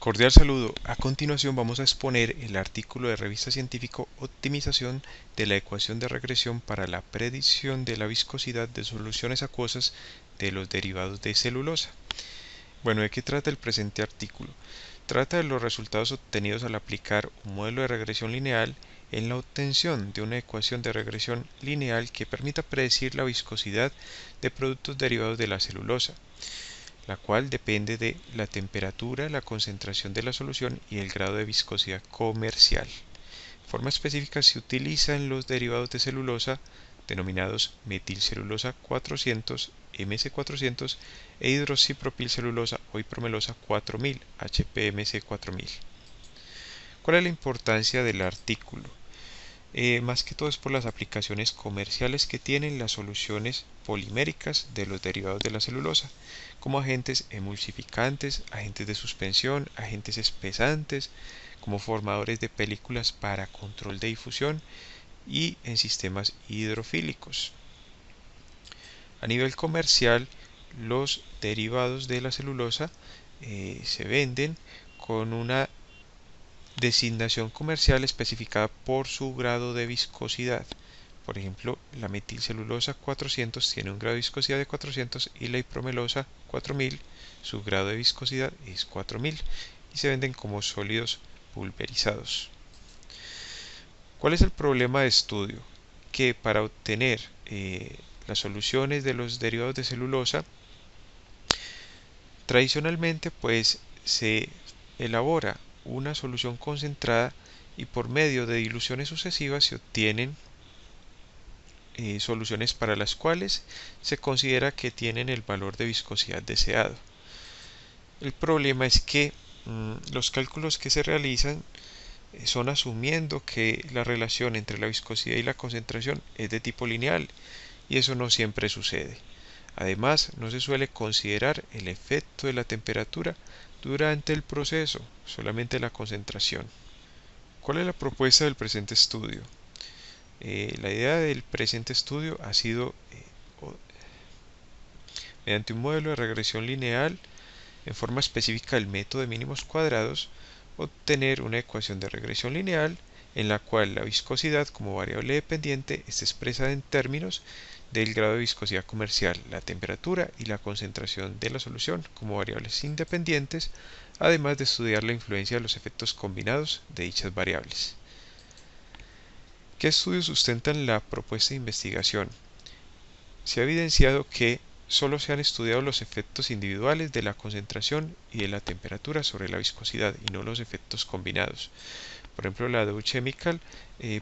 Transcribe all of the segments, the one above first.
Cordial saludo. A continuación vamos a exponer el artículo de revista científico Optimización de la ecuación de regresión para la predicción de la viscosidad de soluciones acuosas de los derivados de celulosa. Bueno, ¿de qué trata el presente artículo? Trata de los resultados obtenidos al aplicar un modelo de regresión lineal en la obtención de una ecuación de regresión lineal que permita predecir la viscosidad de productos derivados de la celulosa, la cual depende de la temperatura, la concentración de la solución y el grado de viscosidad comercial. De forma específica se utilizan los derivados de celulosa denominados metilcelulosa 400, MC400 e hidroxipropilcelulosa o hipromelosa 4000, HPMC 4000. ¿Cuál es la importancia del artículo? Más que todo es por las aplicaciones comerciales que tienen las soluciones poliméricas de los derivados de la celulosa, como agentes emulsificantes, agentes de suspensión, agentes espesantes, como formadores de películas para control de difusión y en sistemas hidrofílicos. A nivel comercial, los derivados de la celulosa se venden con una designación comercial especificada por su grado de viscosidad. Por ejemplo, la metilcelulosa 400 tiene un grado de viscosidad de 400 y la hipromelosa 4000, su grado de viscosidad es 4000 y se venden como sólidos pulverizados. ¿Cuál es el problema de estudio? Que para obtener las soluciones de los derivados de celulosa, tradicionalmente pues se elabora una solución concentrada y por medio de diluciones sucesivas se obtienen soluciones para las cuales se considera que tienen el valor de viscosidad deseado. El problema es que los cálculos que se realizan son asumiendo que la relación entre la viscosidad y la concentración es de tipo lineal y eso no siempre sucede. Además, no se suele considerar el efecto de la temperatura durante el proceso, solamente la concentración. ¿Cuál es la propuesta del presente estudio? La idea del presente estudio ha sido, mediante un modelo de regresión lineal, en forma específica del método de mínimos cuadrados, obtener una ecuación de regresión lineal en la cual la viscosidad como variable dependiente está expresada en términos del grado de viscosidad comercial, la temperatura y la concentración de la solución como variables independientes, además de estudiar la influencia de los efectos combinados de dichas variables. ¿Qué estudios sustentan la propuesta de investigación? Se ha evidenciado que solo se han estudiado los efectos individuales de la concentración y de la temperatura sobre la viscosidad y no los efectos combinados. Por ejemplo, la Dow Chemical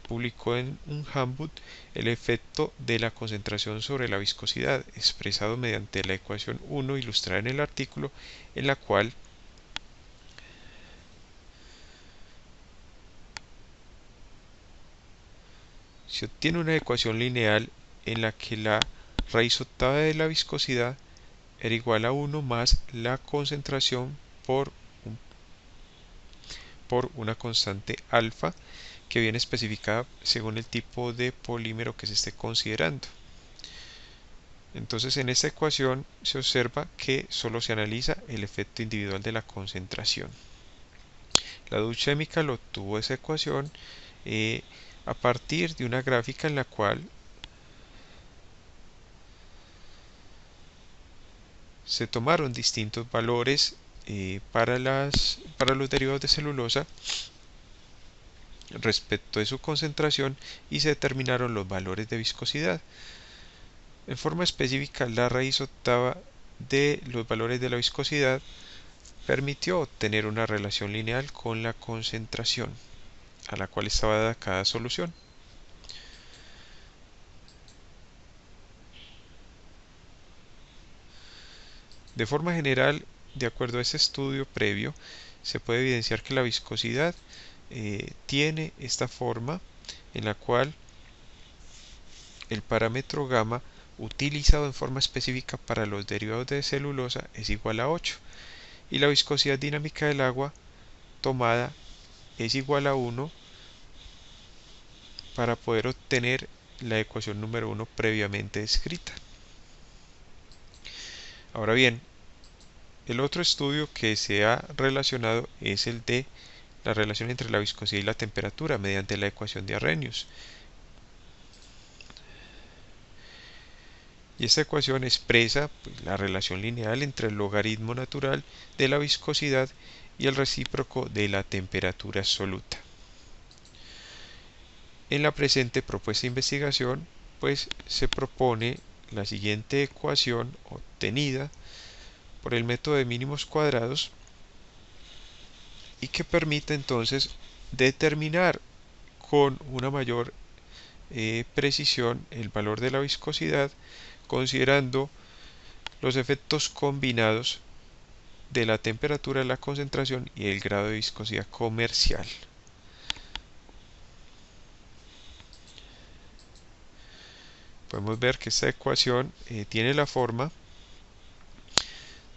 publicó en un handbook el efecto de la concentración sobre la viscosidad, expresado mediante la ecuación 1 ilustrada en el artículo, en la cual se obtiene una ecuación lineal en la que la raíz octava de la viscosidad era igual a 1 más la concentración por una constante alfa que viene especificada según el tipo de polímero que se esté considerando. Entonces en esta ecuación se observa que solo se analiza el efecto individual de la concentración. La Dow Chemical obtuvo esa ecuación a partir de una gráfica en la cual se tomaron distintos valores para los derivados de celulosa respecto de su concentración y se determinaron los valores de viscosidad. En forma específica, la raíz octava de los valores de la viscosidad permitió obtener una relación lineal con la concentración a la cual estaba dada cada solución. De forma general, de acuerdo a este estudio previo, se puede evidenciar que la viscosidad tiene esta forma en la cual el parámetro gamma utilizado en forma específica para los derivados de celulosa es igual a 8 y la viscosidad dinámica del agua tomada es igual a 1 para poder obtener la ecuación número 1 previamente descrita. Ahora bien, El otro estudio que se ha relacionado es el de la relación entre la viscosidad y la temperatura mediante la ecuación de Arrhenius. Y esta ecuación expresa la relación lineal entre el logaritmo natural de la viscosidad y el recíproco de la temperatura absoluta. En la presente propuesta de investigación, pues se propone la siguiente ecuación obtenida por el método de mínimos cuadrados y que permite entonces determinar con una mayor precisión el valor de la viscosidad considerando los efectos combinados de la temperatura, la concentración y el grado de viscosidad comercial. Podemos ver que esta ecuación tiene la forma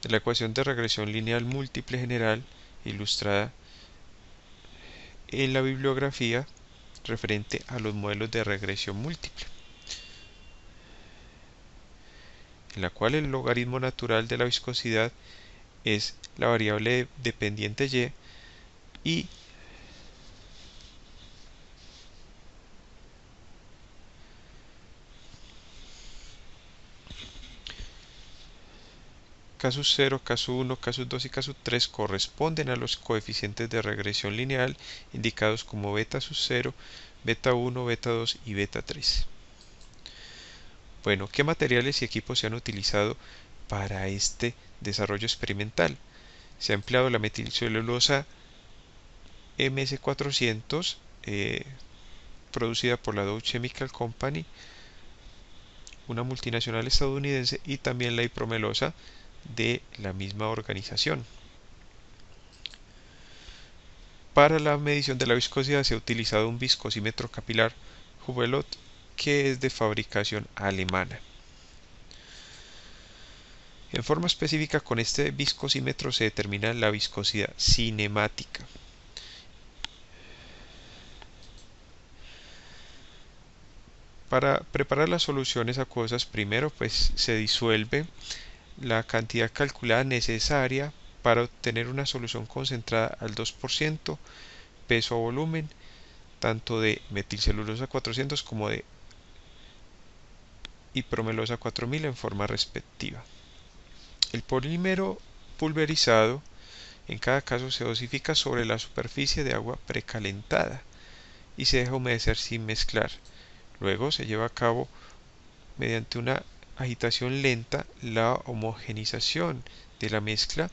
de la ecuación de regresión lineal múltiple general ilustrada en la bibliografía referente a los modelos de regresión múltiple, en la cual el logaritmo natural de la viscosidad es la variable dependiente y casos 0, caso 1, caso 2 y caso 3 corresponden a los coeficientes de regresión lineal indicados como beta sub 0, beta 1, beta 2 y beta 3. Bueno, ¿qué materiales y equipos se han utilizado para este desarrollo experimental? Se ha empleado la metilcelulosa MS400 producida por la Dow Chemical Company, una multinacional estadounidense, y también la ipromelosa de la misma organización. Para la medición de la viscosidad se ha utilizado un viscosímetro capilar Hublot que es de fabricación alemana. En forma específica, con este viscosímetro se determina la viscosidad cinemática. Para preparar las soluciones acuosas, primero pues se disuelve la cantidad calculada necesaria para obtener una solución concentrada al 2%, peso a volumen, tanto de metilcelulosa 400 como de ipromelosa 4000 en forma respectiva. El polímero pulverizado en cada caso se dosifica sobre la superficie de agua precalentada y se deja humedecer sin mezclar. Luego se lleva a cabo mediante una agitación lenta la homogenización de la mezcla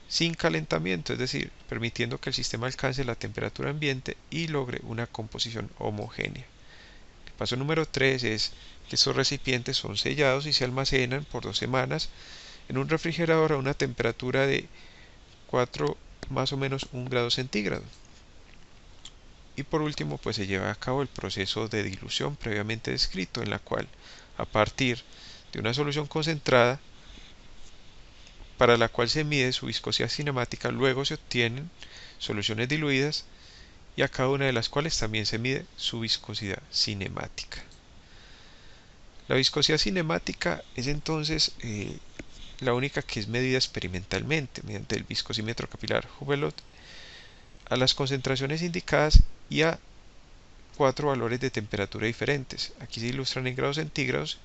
sin calentamiento, es decir, permitiendo que el sistema alcance la temperatura ambiente y logre una composición homogénea. El paso número 3 es que estos recipientes son sellados y se almacenan por 2 semanas en un refrigerador a una temperatura de 4 más o menos 1 grado centígrado. Y por último, pues se lleva a cabo el proceso de dilución previamente descrito, en la cual, a partir de una solución concentrada, para la cual se mide su viscosidad cinemática, luego se obtienen soluciones diluidas y a cada una de las cuales también se mide su viscosidad cinemática. La viscosidad cinemática es entonces la única que es medida experimentalmente mediante el viscosímetro capilar Hublot a las concentraciones indicadas y a 4 valores de temperatura diferentes. Aquí se ilustran en grados centígrados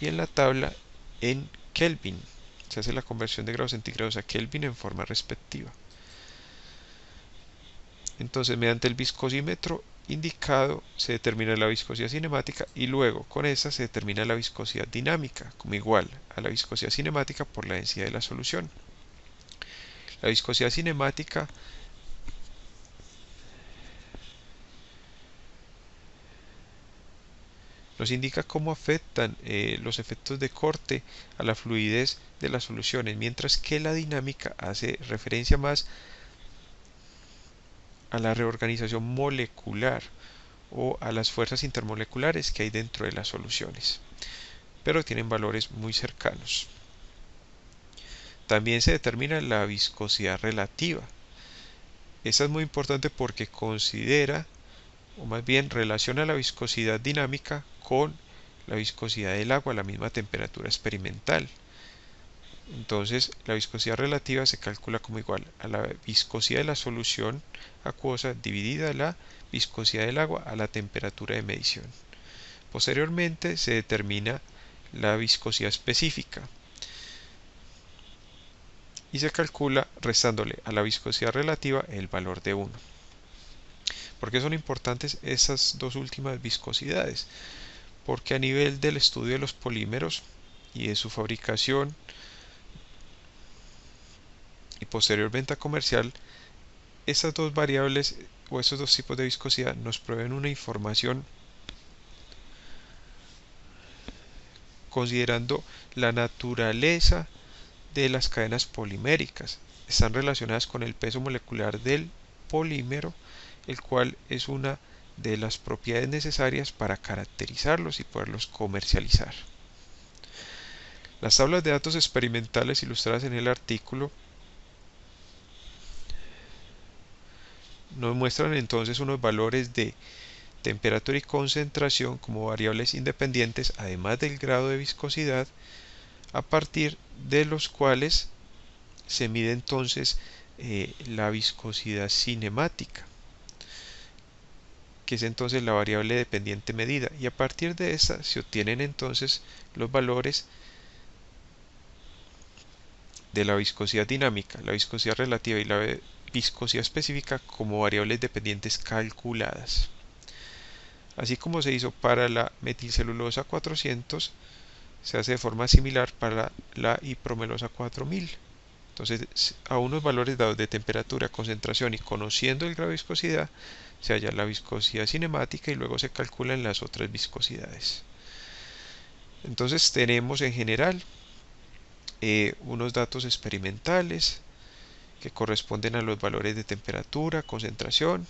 y en la tabla en Kelvin. Se hace la conversión de grados centígrados a Kelvin en forma respectiva. Entonces, mediante el viscosímetro indicado se determina la viscosidad cinemática y luego con esta se determina la viscosidad dinámica como igual a la viscosidad cinemática por la densidad de la solución. La viscosidad cinemática nos indica cómo afectan los efectos de corte a la fluidez de las soluciones, mientras que la dinámica hace referencia más a la reorganización molecular o a las fuerzas intermoleculares que hay dentro de las soluciones, pero tienen valores muy cercanos. También se determina la viscosidad relativa. Esta es muy importante porque considera, o más bien relaciona la viscosidad dinámica con la viscosidad del agua a la misma temperatura experimental. Entonces la viscosidad relativa se calcula como igual a la viscosidad de la solución acuosa dividida la viscosidad del agua a la temperatura de medición. Posteriormente se determina la viscosidad específica y se calcula restándole a la viscosidad relativa el valor de 1. ¿Por qué son importantes esas dos últimas viscosidades? Porque a nivel del estudio de los polímeros y de su fabricación y posterior venta comercial, estas dos variables o estos dos tipos de viscosidad nos proveen una información considerando la naturaleza de las cadenas poliméricas. Están relacionadas con el peso molecular del polímero, el cual es una de las propiedades necesarias para caracterizarlos y poderlos comercializar. Las tablas de datos experimentales ilustradas en el artículo nos muestran entonces unos valores de temperatura y concentración como variables independientes, además del grado de viscosidad, a partir de los cuales se mide entonces la viscosidad cinemática, que es entonces la variable dependiente medida, y a partir de esta se obtienen entonces los valores de la viscosidad dinámica, la viscosidad relativa y la viscosidad específica como variables dependientes calculadas. Así como se hizo para la metilcelulosa 400, se hace de forma similar para la ipromelosa 4000. Entonces, a unos valores dados de temperatura, concentración y conociendo el grado de viscosidad, se halla la viscosidad cinemática y luego se calculan las otras viscosidades. Entonces tenemos en general unos datos experimentales que corresponden a los valores de temperatura, concentración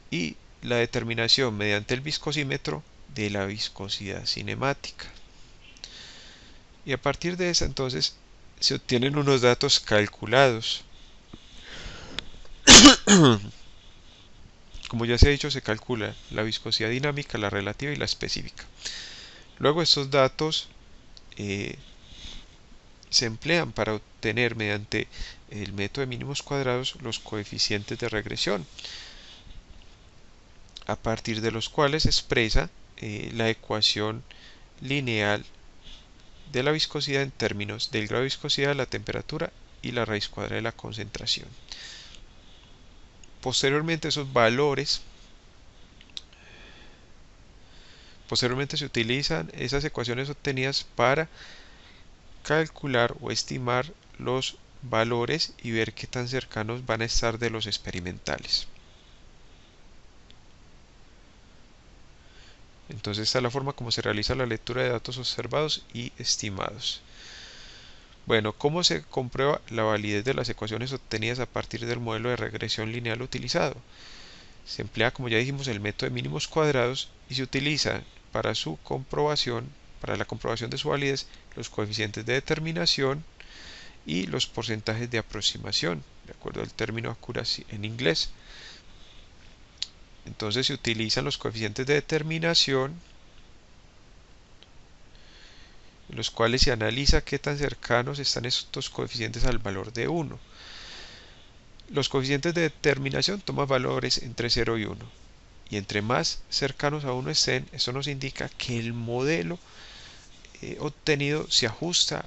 y la determinación mediante el viscosímetro de la viscosidad cinemática. Y a partir de esa entonces se obtienen unos datos calculados. Como ya se ha dicho, se calcula la viscosidad dinámica, la relativa y la específica. Luego estos datos se emplean para obtener mediante el método de mínimos cuadrados los coeficientes de regresión, a partir de los cuales se expresa la ecuación lineal de la viscosidad en términos del grado de viscosidad, la temperatura y la raíz cuadrada de la concentración. Posteriormente se utilizan esas ecuaciones obtenidas para calcular o estimar los valores y ver qué tan cercanos van a estar de los experimentales. Entonces esta es la forma como se realiza la lectura de datos observados y estimados. Bueno, ¿cómo se comprueba la validez de las ecuaciones obtenidas a partir del modelo de regresión lineal utilizado? Se emplea, como ya dijimos, el método de mínimos cuadrados y se utiliza para su comprobación, para la comprobación de su validez, los coeficientes de determinación y los porcentajes de aproximación, de acuerdo al término accuracy en inglés. Entonces se utilizan los coeficientes de determinación, en los cuales se analiza qué tan cercanos están estos coeficientes al valor de 1. Los coeficientes de determinación toman valores entre 0 y 1. Y entre más cercanos a 1 estén, eso nos indica que el modelo obtenido se ajusta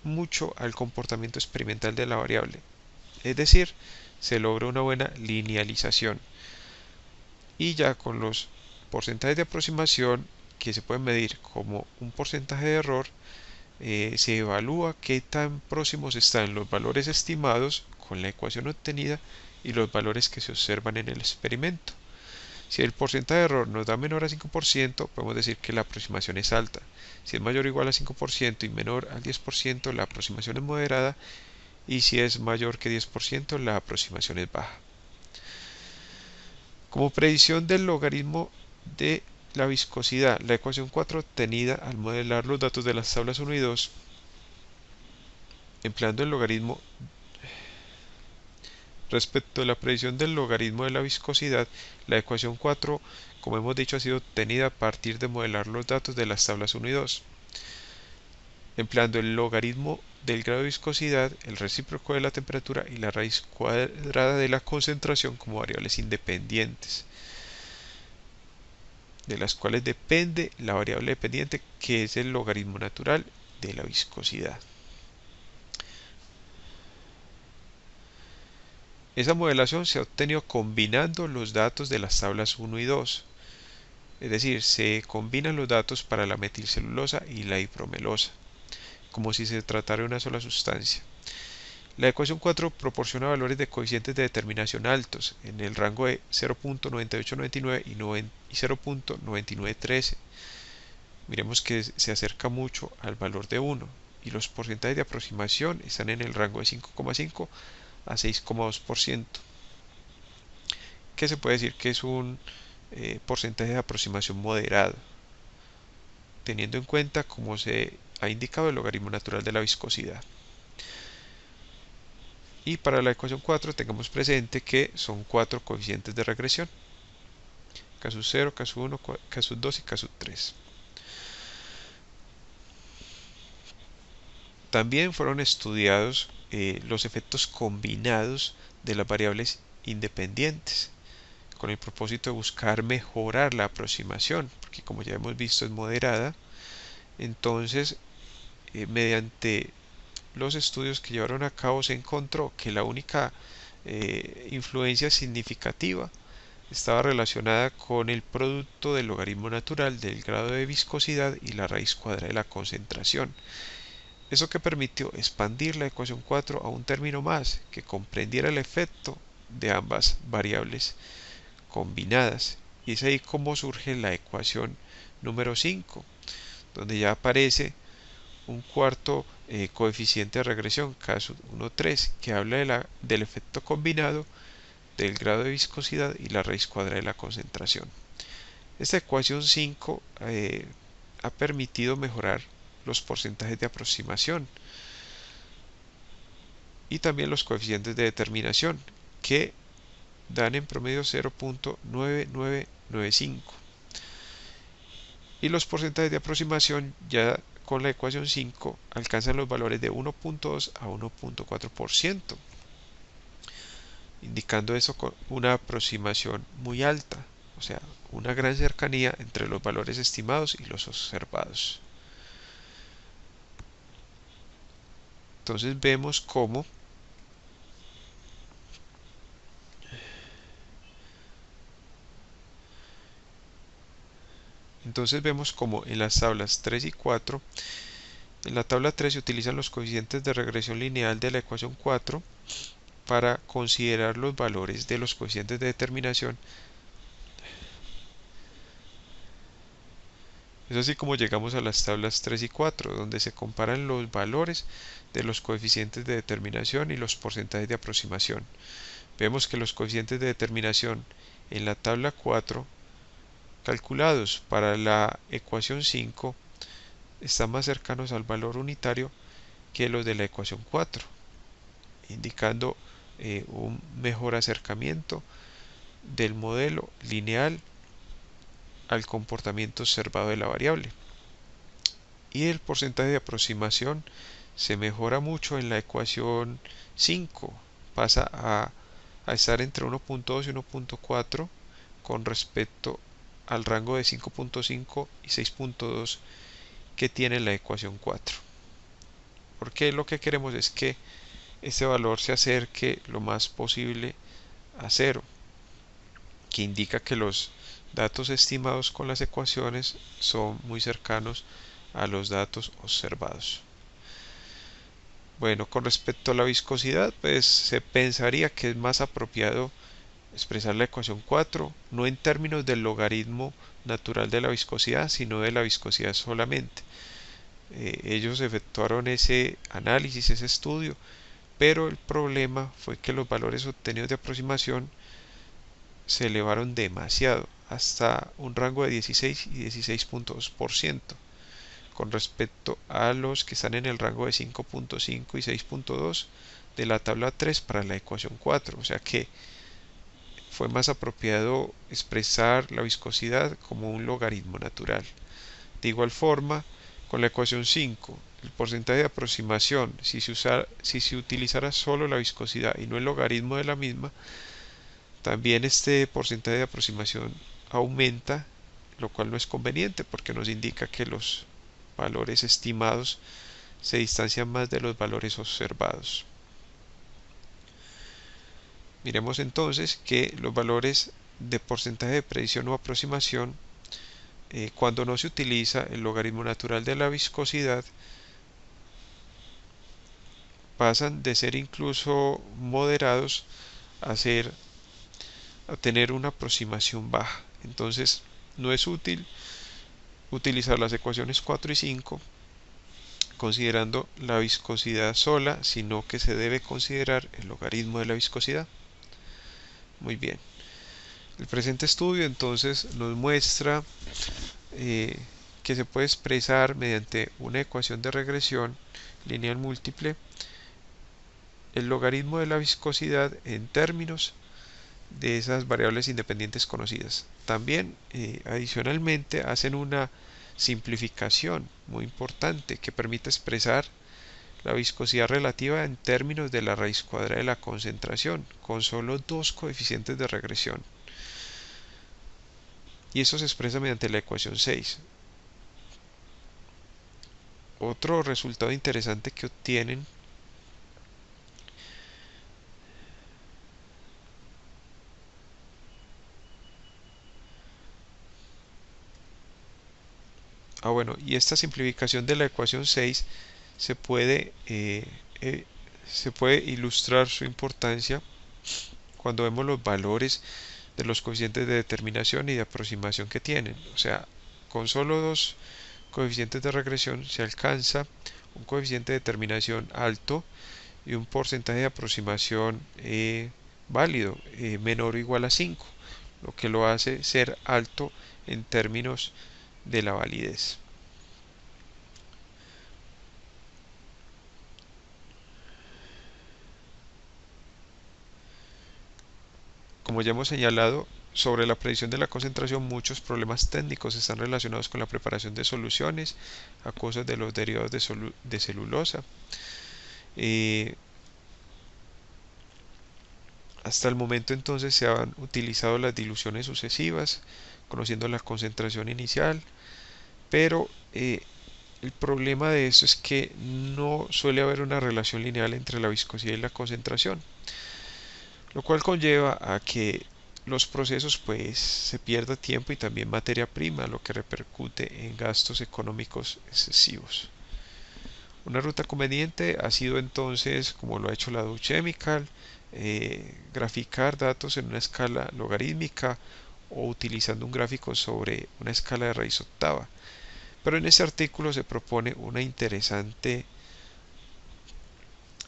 mucho al comportamiento experimental de la variable. Es decir, se logra una buena linealización. Y ya con los porcentajes de aproximación que se pueden medir como un porcentaje de error, se evalúa qué tan próximos están los valores estimados con la ecuación obtenida y los valores que se observan en el experimento. Si el porcentaje de error nos da menor a 5%, podemos decir que la aproximación es alta. Si es mayor o igual a 5% y menor al 10%, la aproximación es moderada. Y si es mayor que 10%, la aproximación es baja. Como predicción del logaritmo de la viscosidad, la ecuación 4 obtenida al modelar los datos de las tablas 1 y 2, empleando el logaritmo respecto a la predicción del logaritmo de la viscosidad, la ecuación 4, como hemos dicho, ha sido obtenida a partir de modelar los datos de las tablas 1 y 2. Empleando el logaritmo del grado de viscosidad, el recíproco de la temperatura y la raíz cuadrada de la concentración como variables independientes, de las cuales depende la variable dependiente, que es el logaritmo natural de la viscosidad. Esa modelación se ha obtenido combinando los datos de las tablas 1 y 2, es decir, se combinan los datos para la metilcelulosa y la ipromelosa, como si se tratara de una sola sustancia. La ecuación 4 proporciona valores de coeficientes de determinación altos, en el rango de 0.9899 y 0.9913. Miremos que se acerca mucho al valor de 1, y los porcentajes de aproximación están en el rango de 5,5 a 6,2%, que se puede decir que es un porcentaje de aproximación moderado, teniendo en cuenta, como se ha indicado, el logaritmo natural de la viscosidad. Y para la ecuación 4 tengamos presente que son 4 coeficientes de regresión: caso 0, caso 1, caso 2 y caso 3. También fueron estudiados los efectos combinados de las variables independientes, con el propósito de buscar mejorar la aproximación, porque como ya hemos visto es moderada. Entonces, mediante los estudios que llevaron a cabo se encontró que la única influencia significativa estaba relacionada con el producto del logaritmo natural del grado de viscosidad y la raíz cuadrada de la concentración. Eso que permitió expandir la ecuación 4 a un término más que comprendiera el efecto de ambas variables combinadas. Y es ahí como surge la ecuación número 5, donde ya aparece un cuarto coeficiente de regresión, caso 1,3, que habla del efecto combinado del grado de viscosidad y la raíz cuadrada de la concentración. Esta ecuación 5 ha permitido mejorar los porcentajes de aproximación y también los coeficientes de determinación, que dan en promedio 0.9995, y los porcentajes de aproximación ya con la ecuación 5 alcanzan los valores de 1.2 a 1.4%, indicando eso con una aproximación muy alta, o sea, una gran cercanía entre los valores estimados y los observados. Entonces vemos cómo en las tablas 3 y 4, en la tabla 3 se utilizan los coeficientes de regresión lineal de la ecuación 4 para considerar los valores de los coeficientes de determinación. Es así como llegamos a las tablas 3 y 4, donde se comparan los valores de los coeficientes de determinación y los porcentajes de aproximación. Vemos que los coeficientes de determinación en la tabla 4, calculados para la ecuación 5, están más cercanos al valor unitario que los de la ecuación 4, indicando un mejor acercamiento del modelo lineal al comportamiento observado de la variable. Y el porcentaje de aproximación se mejora mucho en la ecuación 5, pasa a estar entre 1.2 y 1.4 con respecto al rango de 5.5 y 6.2 que tiene la ecuación 4, porque lo que queremos es que este valor se acerque lo más posible a 0, que indica que los datos estimados con las ecuaciones son muy cercanos a los datos observados. Bueno, con respecto a la viscosidad, pues se pensaría que es más apropiado expresar la ecuación 4 no en términos del logaritmo natural de la viscosidad, sino de la viscosidad solamente. Ellos efectuaron ese análisis, ese estudio, pero el problema fue que los valores obtenidos de aproximación se elevaron demasiado, hasta un rango de 16 y 16.2%, con respecto a los que están en el rango de 5.5 y 6.2 de la tabla 3 para la ecuación 4, o sea que fue más apropiado expresar la viscosidad como un logaritmo natural. De igual forma, con la ecuación 5, el porcentaje de aproximación, si se utilizara solo la viscosidad y no el logaritmo de la misma, también este porcentaje de aproximación aumenta, lo cual no es conveniente porque nos indica que los valores estimados se distancian más de los valores observados. Miremos entonces que los valores de porcentaje de predicción o aproximación, cuando no se utiliza el logaritmo natural de la viscosidad, pasan de ser incluso moderados a tener una aproximación baja. Entonces no es útil utilizar las ecuaciones 4 y 5 considerando la viscosidad sola, sino que se debe considerar el logaritmo de la viscosidad. Muy bien. El presente estudio entonces nos muestra que se puede expresar mediante una ecuación de regresión lineal múltiple el logaritmo de la viscosidad en términos de esas variables independientes conocidas. También adicionalmente hacen una simplificación muy importante que permite expresar la viscosidad relativa en términos de la raíz cuadrada de la concentración con solo dos coeficientes de regresión, y eso se expresa mediante la ecuación 6. Otro resultado interesante que obtienen y esta simplificación de la ecuación 6 se puede, se puede ilustrar su importancia cuando vemos los valores de los coeficientes de determinación y de aproximación que tienen. O sea, con solo dos coeficientes de regresión se alcanza un coeficiente de determinación alto y un porcentaje de aproximación válido, menor o igual a 5, lo que lo hace ser alto en términos de la validez. Como ya hemos señalado, sobre la predicción de la concentración, muchos problemas técnicos están relacionados con la preparación de soluciones acuosas de los derivados de celulosa. Hasta el momento entonces se han utilizado las diluciones sucesivas, conociendo la concentración inicial, pero el problema de esto es que no suele haber una relación lineal entre la viscosidad y la concentración, lo cual conlleva a que los procesos pues se pierda tiempo y también materia prima, lo que repercute en gastos económicos excesivos. Una ruta conveniente ha sido entonces, como lo ha hecho la Dow Chemical, graficar datos en una escala logarítmica o utilizando un gráfico sobre una escala de raíz octava. Pero en este artículo se propone una interesante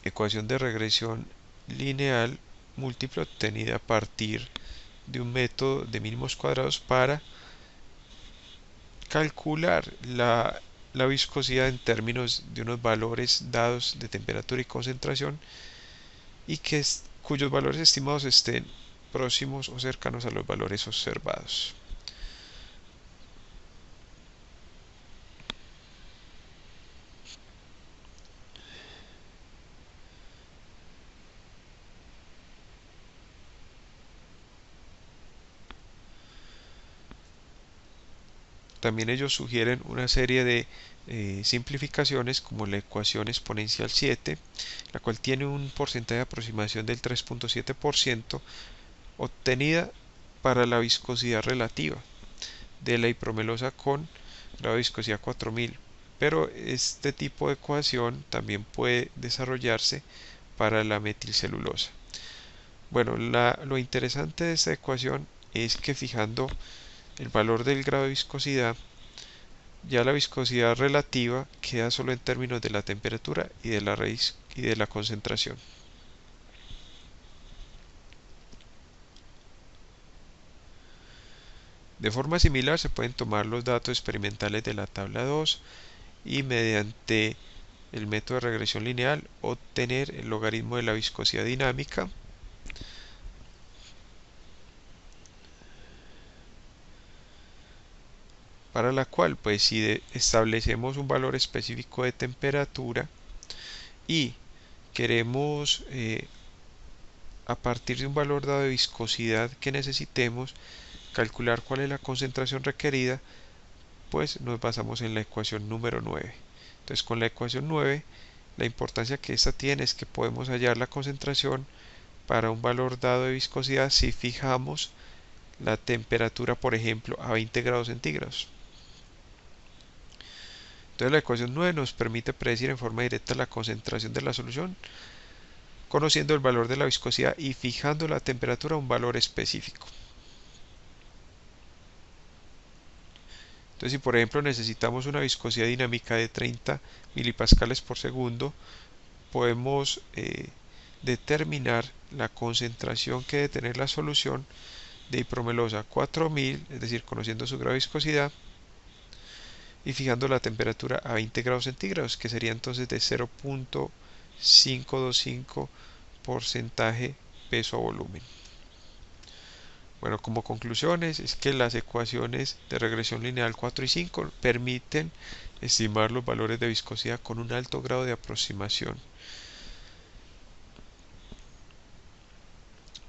ecuación de regresión lineal múltiple obtenida a partir de un método de mínimos cuadrados para calcular la viscosidad en términos de unos valores dados de temperatura y concentración y cuyos valores estimados estén próximos o cercanos a los valores observados. También ellos sugieren una serie de simplificaciones como la ecuación exponencial 7, la cual tiene un porcentaje de aproximación del 3.7% obtenida para la viscosidad relativa de la hipromelosa con grado de viscosidad 4000, pero este tipo de ecuación también puede desarrollarse para la metilcelulosa. Bueno, lo interesante de esta ecuación es que fijando el valor del grado de viscosidad, ya la viscosidad relativa queda solo en términos de la temperatura y de la raíz y de la concentración. De forma similar se pueden tomar los datos experimentales de la tabla 2 y mediante el método de regresión lineal obtener el logaritmo de la viscosidad dinámica para la cual, pues si establecemos un valor específico de temperatura y queremos a partir de un valor dado de viscosidad que necesitemos calcular cuál es la concentración requerida, pues nos basamos en la ecuación número 9. Entonces, con la ecuación 9, la importancia que esta tiene es que podemos hallar la concentración para un valor dado de viscosidad si fijamos la temperatura, por ejemplo, a 20 grados centígrados. Entonces, la ecuación 9 nos permite predecir en forma directa la concentración de la solución, conociendo el valor de la viscosidad y fijando la temperatura a un valor específico. Entonces, si por ejemplo necesitamos una viscosidad dinámica de 30 milipascales por segundo, podemos determinar la concentración que debe tener la solución de hipromelosa 4000, es decir, conociendo su grado de viscosidad, y fijando la temperatura a 20 grados centígrados, que sería entonces de 0.525 porcentaje peso a volumen. Bueno, como conclusiones es que las ecuaciones de regresión lineal 4 y 5 permiten estimar los valores de viscosidad con un alto grado de aproximación,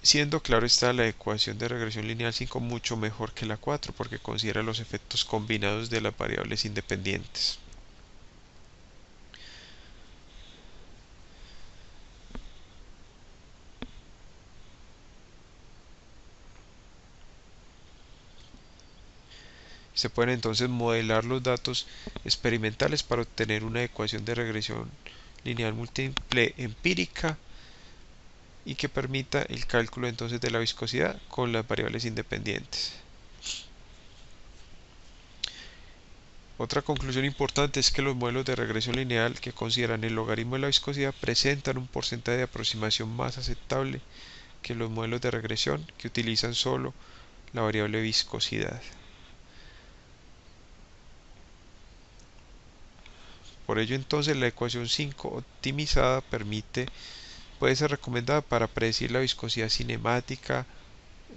siendo claro está la ecuación de regresión lineal 5 mucho mejor que la 4 porque considera los efectos combinados de las variables independientes. Se pueden entonces modelar los datos experimentales para obtener una ecuación de regresión lineal múltiple empírica y que permita el cálculo entonces de la viscosidad con las variables independientes. Otra conclusión importante es que los modelos de regresión lineal que consideran el logaritmo de la viscosidad presentan un porcentaje de aproximación más aceptable que los modelos de regresión que utilizan solo la variable viscosidad. Por ello entonces la ecuación 5 optimizada puede ser recomendada para predecir la viscosidad cinemática,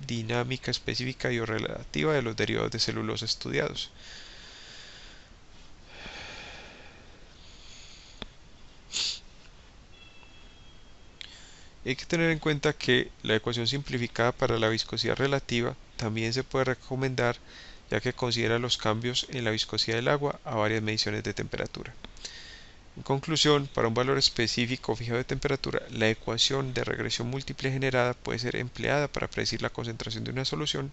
dinámica específica y o relativa de los derivados de celulosa estudiados. Hay que tener en cuenta que la ecuación simplificada para la viscosidad relativa también se puede recomendar, ya que considera los cambios en la viscosidad del agua a varias mediciones de temperatura. En conclusión, para un valor específico fijado de temperatura, la ecuación de regresión múltiple generada puede ser empleada para predecir la concentración de una solución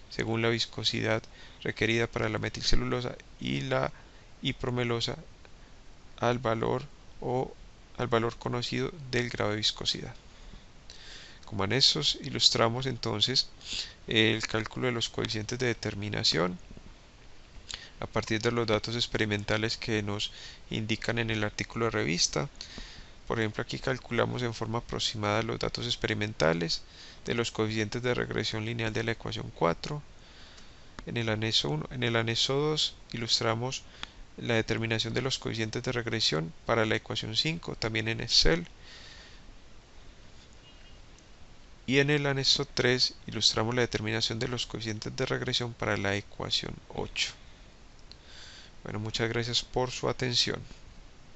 según la viscosidad requerida para la metilcelulosa y la hipromelosa al valor conocido del grado de viscosidad. Como anexos ilustramos entonces el cálculo de los coeficientes de determinación a partir de los datos experimentales que nos indican en el artículo de revista. Por ejemplo, aquí calculamos en forma aproximada los datos experimentales de los coeficientes de regresión lineal de la ecuación 4. En el anexo 1, en el anexo 2 ilustramos la determinación de los coeficientes de regresión para la ecuación 5, también en Excel. Y en el anexo 3 ilustramos la determinación de los coeficientes de regresión para la ecuación 8. Bueno, muchas gracias por su atención.